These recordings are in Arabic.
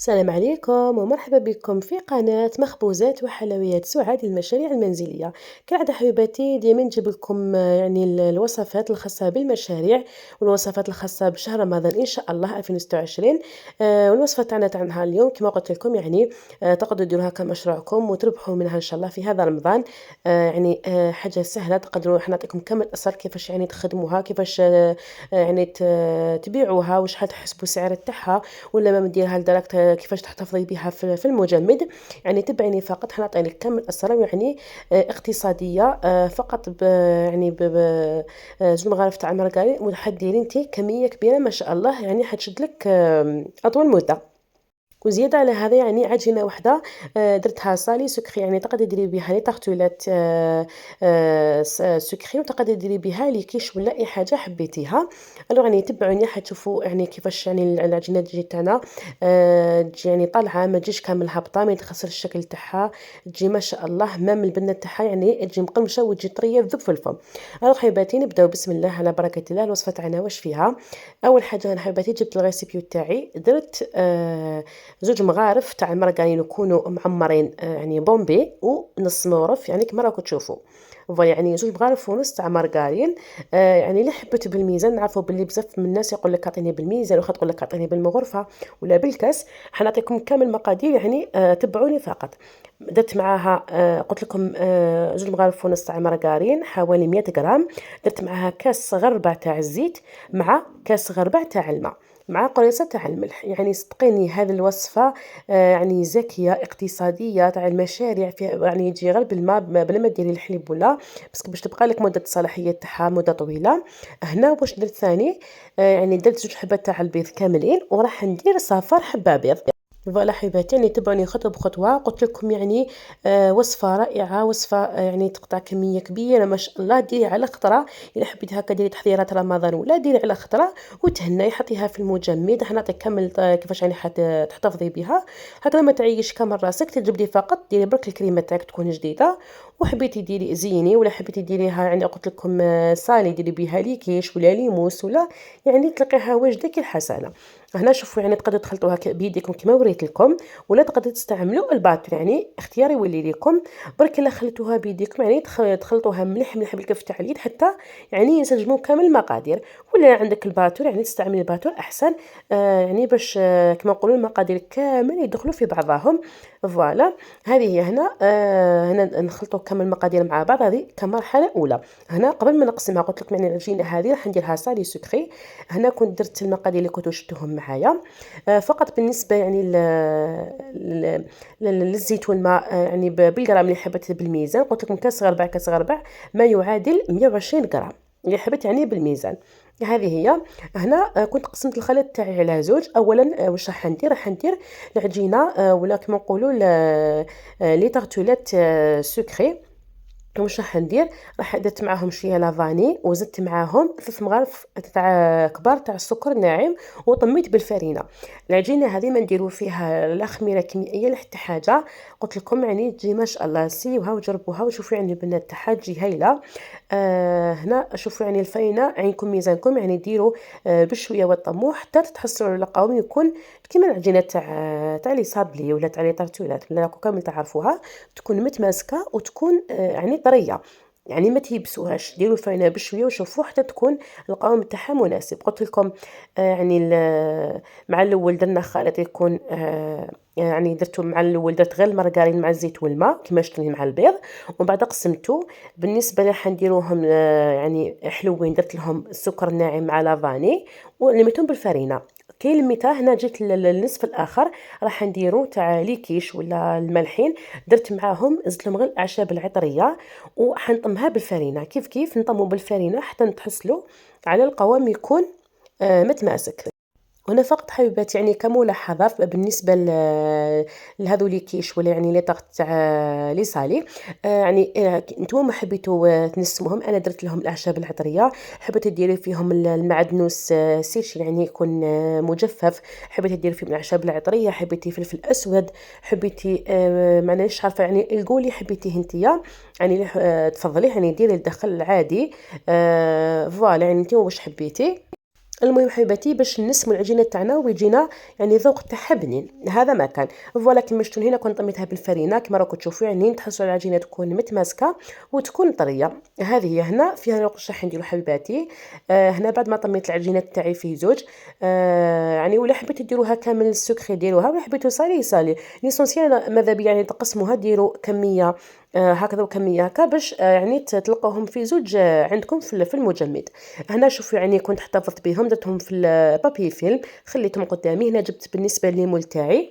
السلام عليكم ومرحبا بكم في قناة مخبوزات وحلويات سعاد للمشاريع المنزلية. كالعادة حبيباتي ديما نجيب لكم يعني الوصفات الخاصة بالمشاريع والوصفات الخاصة بشهر رمضان إن شاء الله 2026. والوصفة تاعنا نهار اليوم كما قلت لكم يعني تقدروا ديروها كمشروعكم وتربحوا منها إن شاء الله في هذا رمضان. يعني حاجة سهلة تقدروا احنا نعطيكم كامل الأسرار كيفاش يعني تخدموها كيفاش يعني تبيعوها وشحال تحسبوا السعر تاعها ولا ما نديرها لدرجة كيفاش تحتفظي بها في المجمد. يعني تبعيني فقط حنعطيك كامل الأسرار يعني اقتصادية فقط يعني زوج مغارف تاع المارغرين وحديري انت كمية كبيرة ما شاء الله يعني حتشد لك أطول مدة. وزيادة على هذا يعني عجينة وحدة درتها صالي سكري يعني تقدري ديري بها لي طارتولات سكري وتقدري ديري بها لي كيش ولا اي حاجه حبيتيها. الوغ يعني تبعوني حتشوفوا يعني كيفاش يعني العجينه تجي تاعنا تجي يعني طالعه ما تجيش كامل هابطه ما يتخسر الشكل تاعها. تجي ما شاء الله مام البنه تاعها يعني تجي مقرمشه وتجي طريه تذوب في الفم. الوغ حبيباتي نبداو بسم الله على بركه الله. الوصفه تاعنا واش فيها؟ اول حاجه انا حبيباتي جبت الريسيبيو تاعي درت زوج مغارف تاع المارغرين يكونوا معمرين يعني بومبي ونص مورف يعني كما راكم تشوفوا. فوالا يعني زوج مغارف ونص تاع مارغرين. يعني اللي حبيت بالميزان نعرفوا باللي بزاف من الناس يقول لك اعطيني بالميزان واخا تقول لك اعطيني بالمغرفه ولا بالكاس. حنعطيكم كامل المقادير يعني تبعوني فقط. درت معاها قلت لكم زوج مغارف ونص تاع مارغرين حوالي 100 غرام. درت معاها كاس صغر ربع تاع الزيت مع كاس صغر ربع تاع الماء مع قريصة تاع الملح. يعني صدقيني هذه الوصفة يعني زكية اقتصادية تاع المشاريع فيها يعني يجي غير بالماء بلا ما ديري الحليب ولا بس باش تبقى لك مدة الصلاحية تاعها مدة طويلة. هنا واش درت ثاني يعني درت زوج حبات تاع البيض كاملين وراح ندير صفار حبة بيض. فوالا حبيباتي يعني تبعوني خطوة بخطوة. قلت لكم يعني وصفة رائعة وصفة يعني تقطع كمية كبيرة ما شاء الله. ديري على خطرة إلا حبيتي هكا ديري تحضيرات رمضان ولا ديري على خطرة وتهني حطيها في المجمد. حنعطيك كامل كيفاش يعني تحتفظي بها هكذا ما تعيش كامل راسك. تجبدي فقط ديري برك الكريمة تاعك تكون جديدة وحبيتي ديري زيني ولا حبيتي ديريها يعني قلت لكم صالي ديري بها ليكيش ولا ليموس ولا يعني تلقيها واجده كي الحسنه. هنا شوفوا يعني تقدروا تخلطوها بيديكم كما وريت لكم ولا تقدروا تستعملوا الباتر يعني اختياري يولي لكم. برك الا خلطوها بيديكم يعني تخلطوها مليح مليح بالكف تاع اليد حتى يعني ينسجموا كامل المقادير. ولا عندك الباتر يعني تستعملي الباتر احسن يعني باش كما نقولوا المقادير كامل يدخلوا في بعضهم. فوالا هذه هي هنا هنا نخلطوا كامل المقادير مع بعض. هذه كمرحله اولى. هنا قبل ما نقسمها قلت لكم يعني العجينه هذه راح نديرها صالي سكري. هنا كنت درت المقادير اللي كنتو شفتوهم معايا. فقط بالنسبه يعني للزيت والماء يعني بالغرام اللي حبيت بالميزان قلت لكم كاس ربع كاس ربع ما يعادل 120 غرام اللي حبيت يعني بالميزان. هذه هي. هنا كنت قسمت الخليط تاعي على زوج. اولا واش راح ندير العجينه ولا كما نقولوا لي طارتولات سكري. واش راح ندير؟ راح درت معاهم شويه لافاني وزدت معاهم 3 مغارف تاع كبار تاع السكر الناعم وطميت بالفرينه. العجينه هذه ما نديروا فيها لا خميره كيميائيه لا حتى حاجه. قلت لكم يعني تجي ما شاء الله سيوها وجربوها وشوفوا يعني البنات تاعها تجي هايله. هنا شوفوا يعني الفرينه عينكم ميزانكم يعني ديروا بشويه والطموح حتى تحصلوا على قوام يكون كيما العجينه تاع لي صابلي ولا تاع لي طارتولات ولا راكم كامل تعرفوها. تكون متماسكه وتكون يعني طريه يعني ما تيبسوهاش. ديروا الفرينه بشويه وشوفوا حتى تكون القوام تاعها مناسب. قلت لكم يعني مع الاول درنا خليط يكون يعني درتو مع الاول درت غير المارغرين مع الزيت والماء كما شفتوني مع البيض ومن بعد قسمته. بالنسبه اللي حنديروهم يعني حلوين درت لهم السكر الناعم مع لافاني ولميتهم بالفرينه. كاين الميتا هنا جيت للنصف الاخر راح نديرو تاع ليكيش ولا الملحين. درت معاهم زدت لهم غير الاعشاب العطريه وحنطمها بالفرينه كيف كيف نطمو بالفرينه حتى نتحصلوا على القوام يكون متماسك. هنا فقط حبيبات يعني كملاحظة بالنسبة لهذو كيش ولا يعني لي طاغت تاع لي صالي. يعني نتوما حبيتوا تنسموهم انا درت لهم الاعشاب العطريه. حبيت ديري فيهم المعدنوس سيرش يعني يكون مجفف. حبيت ديري فيهم الاعشاب العطريه. حبيتي فلفل اسود. حبيتي معليش عارفه يعني القولي حبيتي هنتيا يعني تفضلي يعني ديري الدخل العادي. فوالا يعني نتوما واش حبيتي. المهم حبيباتي باش نسمو العجينه تاعنا ويجينا يعني ذوق تاعها بنين، هذا ما كان. فوالا كيما شفتوا هنا كنت طميتها بالفرينه كيما راكم تشوفوا، يعني تحصلوا على العجينه تكون متماسكه وتكون طريه. هذه هي هنا فيها الوقت راح نديروا حبيباتي. هنا بعد ما طميت العجينه تاعي في زوج، يعني ولا حبيتوا ديروها كامل السكر ديروها، ولا حبيتوا صالي صالي ليسونسيال. ماذا بيا يعني تقسموها ديروا كميه هكذا وكميه هكا باش يعني تلقوهم في زوج عندكم في المجمد. هنا شوفوا يعني كنت احتفظت بهم درتهم في البابي فيلم خليتهم قدامي. هنا جبت بالنسبه لليمون تاعي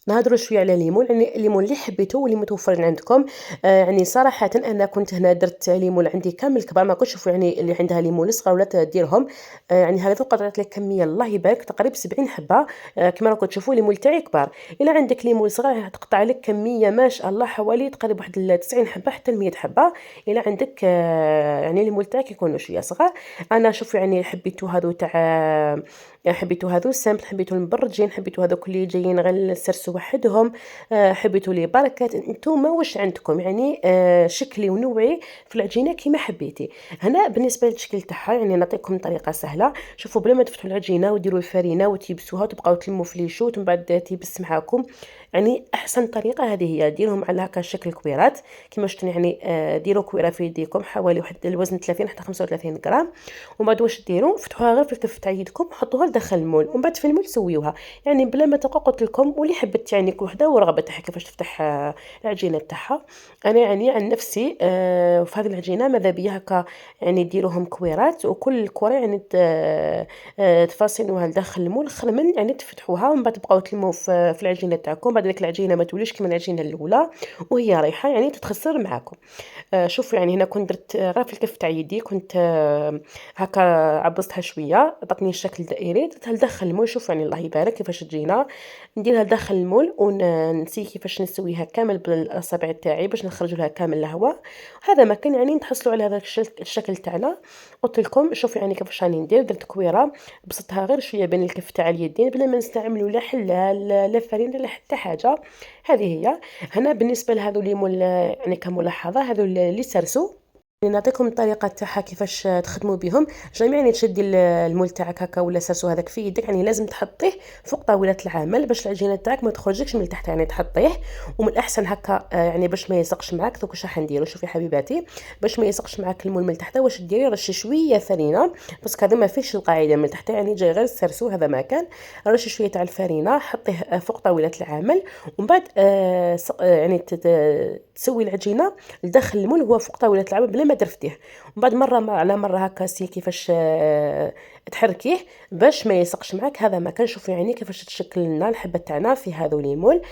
نهضروا شويه على الليمون، يعني الليمون اللي حبيته واللي متوفر عندكم. يعني صراحه انا كنت هنا درت ليمون عندي كامل كبار، ما كنتش شوفوا يعني اللي عندها ليمون صغار ولا تديرهم. يعني هذا قطعت لك كميه الله يبارك تقريبا 70 حبه. كما راكم تشوفوا الليمون تاعي كبار. الا عندك ليمون صغار تقطع لك كميه ما شاء الله حوالي تقريبا واحد 90 حبه حتى 100 حبه. الا عندك يعني الليمون تاعك يكونوا شويه صغار. انا شوفوا يعني حبيتو هذو تاع حبيتو هذو سامبل، حبيتو المبرجين، حبيتو هذوك اللي جايين غير سرسو وحدهم. حبيتو لي بركات انتوما واش عندكم يعني شكلي ونوعي في العجينه كيما حبيتي. هنا بالنسبه للشكل تاعها يعني نعطيكم طريقه سهله. شوفوا بلا ما تفتحوا العجينه وديروا الفرينه وتيبسوها وتبقاو تلموا في ليشوت ومن بعد تيبس معاكم. يعني احسن طريقه هذه هي، ديروهم على هكا شكل كويرات كيما شفتوا يعني. ديروا كويره في يديكم حوالي واحد الوزن 30 حتى 35 غرام. ومن بعد واش ديروا فتحوها غير في الكف تاع يدكم وحطوها لداخل المول، ومن بعد في المول سويوها يعني بلا ما تبقى. قلت لكم واللي حبت يعني كل وحده ورغبه تاعها كيفاش تفتح العجينه تاعها. انا يعني عن نفسي في هذه العجينه ماذا بيا هكا يعني ديروهم كويرات، وكل كره يعني تفاصلوها لداخل المول خير من يعني تفتحوها ومن بعد تبقاو تلموا في العجينه تاعكم. بعد ذلك العجينه ما توليش كيما العجينه الاولى وهي رايحه يعني تتخسر معاكم. شوفوا يعني هنا كنت درت غير في الكف تاع يدي كنت هكا عبصتها شويه عطاتني الشكل دائري، درتها لداخل المول. شوفوا يعني الله يبارك كيفاش تجينا. نديرها لداخل المول ونسي كيفاش نسويها كامل بالاصابع تاعي باش نخرج لها كامل الهواء. هذا ما كان يعني نتحصلوا على هذا الشكل تاعنا. قلت لكم شوفوا يعني كيفاش راني ندير. درت كويره بسطها غير شويه بين الكف تاع اليدين بلا ما نستعملوا لا حلال لا فرينه لا حتى حاجه. هذه هي. هنا بالنسبه لهذو اللي يعني كملاحظه هذو اللي سرسوا يعني نعطيكم الطريقه تاعها كيفاش تخدموا بهم. جميع يعني تشدي المول تاعك هكا ولا ساسو هذاك في يدك، يعني لازم تحطيه فوق طاوله العمل باش العجينه تاعك ما تخرجكش من تحت، يعني تحطيه. ومن الاحسن هكا يعني باش ما يلصقش معاك. دوك واش راح نديروا شوفي حبيباتي باش ما يلصقش معاك المول من تحت واش ديري رشي شويه فرينه بس هذا ما فيش القاعده من تحت يعني جاي غير السرسو هذا ما كان. رشي شويه تاع الفرينه حطيه فوق طاوله العمل ومن بعد يعني تسوي العجينه لداخل المول هو فوق طاوله العمل بلا ما ترفديه. ومن بعد مره على مره هكا سي كيفاش تحركيه باش ما يلصقش معاك. هذا ما كنشوف يعني كيفاش تشكل لنا الحبه تاعنا في هذو ليمول.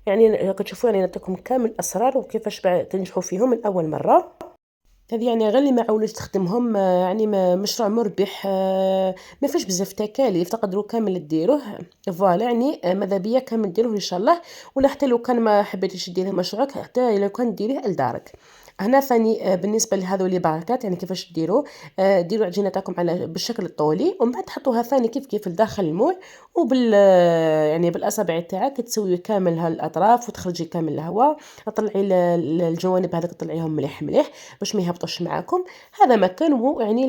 يعني كتشوفوا يعني نعطيكم كامل الاسرار وكيفاش تنجحوا فيهم من اول مره. هذه يعني غير اللي ما عاولوش تخدمهم يعني مشروع مربح ما فيش بزاف تكاليف تقدروا كامل ديروه. فوالا يعني ماذا بيا كامل ديروه ان شاء الله. ولا حتى لو كان ما حبيتيش ديريه مشروعك حتى لو كان ديريه لدارك. هنا ثاني بالنسبه لهذو اللي بركات يعني كيفاش ديروا. ديروا العجينه تاعكم على بالشكل الطولي ومن بعد تحطوها ثاني كيف لداخل المول وبال يعني بالاصابع تاعك تسوي كامل هالاطراف وتخرجي كامل الهواء. طلعي الجوانب هذاك طلعيهم مليح مليح باش ما يهبطوش معاكم. هذا مكان هو يعني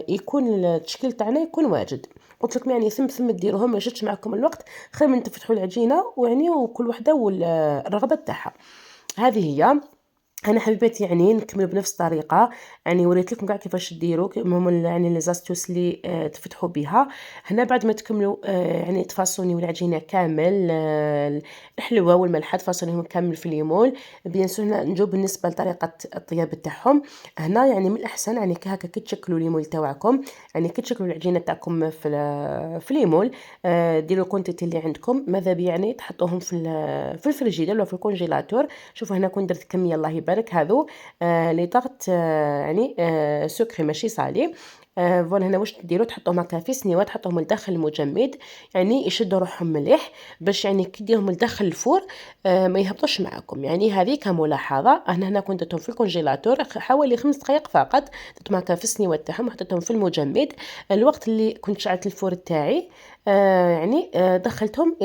يكون التشكيل تاعنا يكون واجد. قلت لكم يعني ثم ديروهم ما جاتش معكم الوقت خير من تفتحوا العجينه ويعني وكل وحده والرغبه تاعها. هذه هي. انا حبيت يعني نكمل بنفس الطريقه. يعني وريت لكم كاع كيفاش ديروا هم يعني لي زاستوس اللي تفتحوا بها. هنا بعد ما تكملوا يعني تفاصوني العجينه كامل الحلوه والملحه تفاصونيهم كامل في الليمون. بيان سور نجو بالنسبه لطريقه الطياب تاعهم. هنا يعني من الاحسن يعني هكا كي تشكلوا الليمون تاعكم يعني كي تشكلوا العجينه تاعكم في الليمون. ديروا الكونتيتي اللي عندكم ماذا بي يعني تحطوهم في الفريجيدير ولا في الكونجيلاتور. شوفوا هنا كون درت كميه الله يبارك هذو لي طاغت يعني سكري ماشي صالي. فوالا هنا واش ديروا تحطوهم هكا في سنيوات تحطوهم لداخل المجمد يعني يشدوا روحهم مليح باش يعني كي ديرهم لداخل الفور ما يهبطوش معكم. يعني هذه كملاحظه. انا هنا كنت درتهم في الكونجيلاتور حوالي 5 دقائق فقط. درتهم هكا في السنيوات تاعهم وحطيتهم في المجمد. الوقت اللي كنت شعلت الفور تاعي يعني دخلتهم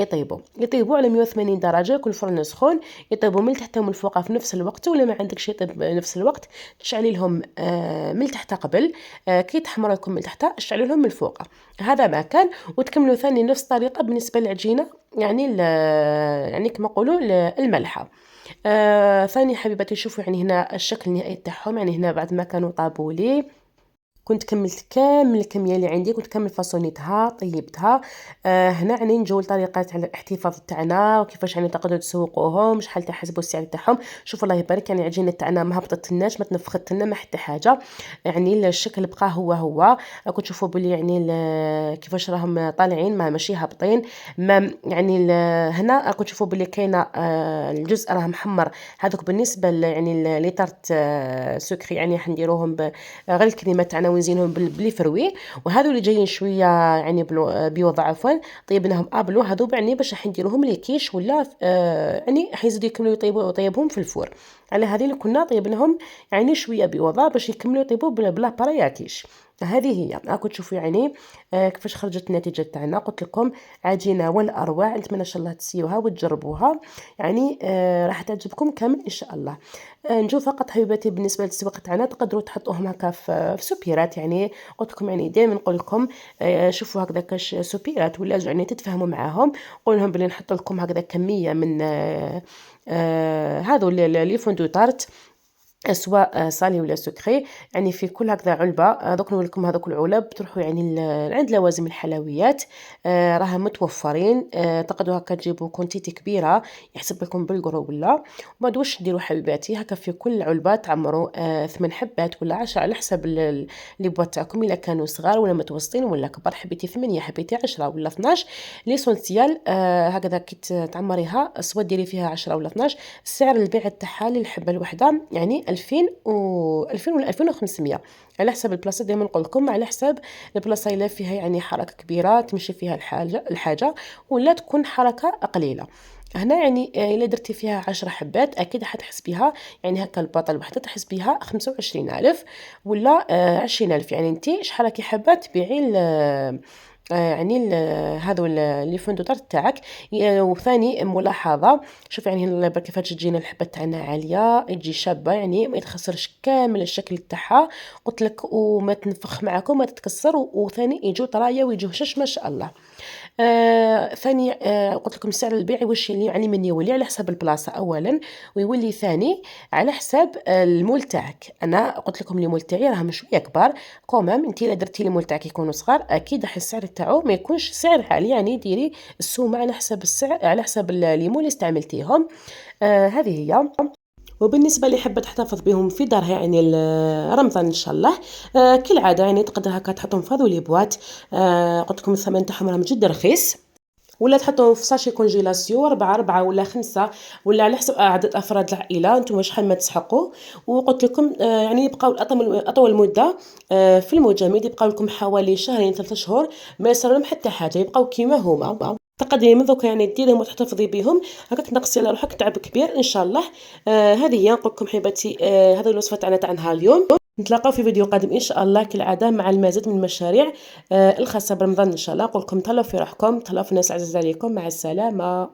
يطيبوا على 180 درجة، يكون الفرن سخون، يطيبوا من تحت ومن فوق في نفس الوقت. ولا ما عندكش يطيب نفس الوقت، تشعلي لهم من تحت قبل، كي تحمر لكم من تحت تشعلي لهم من الفوق. هذا ما كان. وتكملوا ثاني نفس الطريقة بالنسبة للعجينة، يعني يعني كما نقولوا الملحة. ثاني حبيباتي، شوفوا يعني هنا الشكل النهائي تاعهم. يعني هنا بعد ما كانوا طابوا لي، كنت كملت كامل الكميه اللي عندي، كنت كامل فاصونيتها طيبتها. هنا يعني نجول طريقه على الاحتفاظ تاعنا، وكيفاش يعني تقدروا تسوقوهم، شحال تحسبوا السعر تاعهم. شوفوا الله يبارك، يعني العجينه تاعنا ما هبطتلناش، ما تنفخت لنا، ما حتى حاجه. يعني الشكل بقى هو. راكم تشوفوا بلي يعني كيفاش راهم طالعين، ما ماشي هابطين. ما يعني هنا راكم تشوفوا بلي كاينه الجزء راه محمر. هذوك بالنسبه يعني لي طارت سكري، يعني حنديروهم غير الكريمه تاعنا ونزينهم بلي فروي. وهذو اللي جايين شويه يعني بيوض عفوا، طيبناهم ابلو هذو، يعني باش راح نديروهم لي كيش ولا يعني حيزيدوا يكملوا يطيبهم في الفور. على هذه اللي كنا طيبناهم يعني شويه بوضع باش يكملوا يطيبوا بلا برايا كيش. هذه هي راكم تشوفوا يعني كيفاش خرجت النتيجه تاعنا. قلت لكم عجينه والاروع، نتمنى ان شاء الله تسيوها وتجربوها، يعني راح تعجبكم كامل ان شاء الله. نجو فقط حبيباتي بالنسبه للتسويق تاعنا، تقدروا تحطوهم هكا في سوبيرات. يعني قلت لكم يعني دائما نقول لكم شوفوا هكذا كاش سوبيرات ولا يعني تتفاهموا معاهم، قول لهم بلي نحط لكم هكذا كميه من هذو لي فوندو طارت، سواء صالي ولا سكري. يعني في كل هكذا علبة، دوك نقول لكم هذوك العلب تروحوا يعني عند لوازم الحلويات، راها متوفرين. تقدروا هكا تجيبوا كونتيتي كبيرة، يحسب لكم بالقرو ولا. وبعد واش ديروا حبيباتي، هكا في كل علبة تعمروا 8 حبات ولا 10 على حسب لي بواط تاعكم، الا كانوا صغار ولا متوسطين ولا كبار. حبيتي 8، حبيتي 10 ولا 12 ليسونسيال. هكذا كي تعمريها سوا ديري فيها 10 ولا 12. سعر البيع تاعها للحبة الوحدة يعني 2000 ولا 2500، على حسب البلاصه. دائما نقول لكم على حسب البلاصه، الا فيها يعني حركه كبيره تمشي فيها الحاجه ولا تكون حركه قليله. هنا يعني الا درتي فيها 10 حبات اكيد حتحسبيها، يعني هكا الباطه الوحده تحسبيها 25,000 ولا 20,000. يعني انت شحال راكي حابه تبيعي يعني هذو لي فوندوتار تاعك. وثاني ملاحظه، شوف يعني هنا كيفاش تجينا الحبه تاعنا عاليه، تجي شابه، يعني ما يتخسرش كامل الشكل تاعها قلت لك، وما تنفخ معكم ما تتكسر. وثاني يجوا طرايه ويجوا هشاش ما شاء الله. ثاني قلت لكم سعر البيع واش يعني من يولي على حسب البلاصه اولا، ويولي ثاني على حساب المول تاعك. انا قلت لكم المول تاعي راهم شويه كبار، كومام انت الا درتي المول تاعك يكونوا صغار اكيد راح السعر تاعو ما يكونش سعر عالي. يعني ديري السومه على حسب السعر، على حسب المول اللي استعملتيهم. هذه هي. وبالنسبة اللي حابة تحتفظ بهم في دارها يعني رمضان إن شاء الله، كالعادة يعني تقدر هكا تحطهم في هذو لي بواط. قلت لكم الثمن تاعهم راهم جد رخيص، ولا تحطوهم في ساشي كونجيلاسيون 4 ولا 5 ولا على حسب عدد أفراد العائلة نتوما شحال ما تسحقوا. وقلت لكم يعني يبقاو أطول مدة في المجمد، يبقاو لكم حوالي شهرين 3 شهور، ما يصير لهم حتى حاجة، يبقاو كيما هما. تقدري من دوكا يعني ديريهم وتحتفظي بهم، هكاك تنقصي على روحك تعب كبير ان شاء الله. هذه هي نقول لكم حبيباتي، هذه الوصفه تاعنا نهار اليوم. نتلاقاو في فيديو قادم ان شاء الله كالعاده مع المزيد من المشاريع الخاصه برمضان ان شاء الله. نقول لكم تهلاو في روحكم، تهلاو في الناس العزيزه عليكم، مع السلامه.